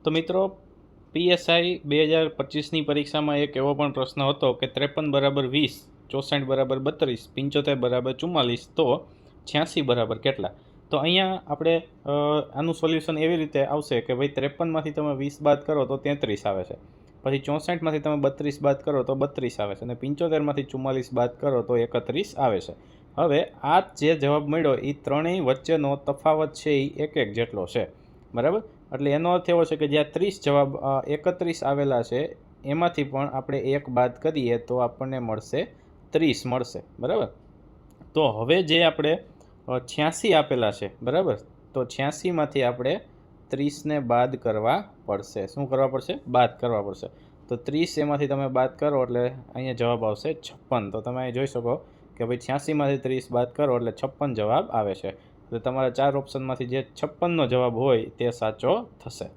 તો મિત્રો પીએસઆઈ 2025ની પરીક્ષામાં એક એવો પણ પ્રશ્ન હતો કે 53 બરાબર 20, 64 બરાબર 32, 75 બરાબર 44, તો 86 બરાબર કેટલા? તો અહીંયા આપણે આનું સોલ્યુશન એવી રીતે આવશે કે ભાઈ 53માંથી તમે 20 બાદ કરો તો 33 આવે છે, પછી 64માંથી તમે 32 બાદ કરો તો 32 આવે છે, અને 75માંથી 44 બાદ કરો તો 31 આવે છે. હવે આ જે જવાબ મળ્યો એ ત્રણેય વચ્ચેનો તફાવત છે એ એક એક જેટલો છે, બરાબર. એટલે એનો અર્થ એવો છે કે જ્યાં 30 જવાબ 31 આવેલા છે એમાંથી પણ આપણે એક બાદ કરીએ તો આપણને મળશે 30 મળશે, બરાબર. તો હવે જે આપણે 86 આપેલા છે, બરાબર, તો 86માંથી આપણે 30ને બાદ કરવા પડશે. શું કરવા પડશે? બાદ કરવા પડશે. તો 30 એમાંથી તમે બાદ કરો એટલે અહીંયા જવાબ આવશે 56. તો તમે અહીં જોઈ શકો કે ભાઈ 86માંથી 30 બાદ કરો એટલે 56 જવાબ આવે છે. તો તમારા 4 ઓપ્શનમાંથી જે 56નો જવાબ હોય તે સાચો થશે.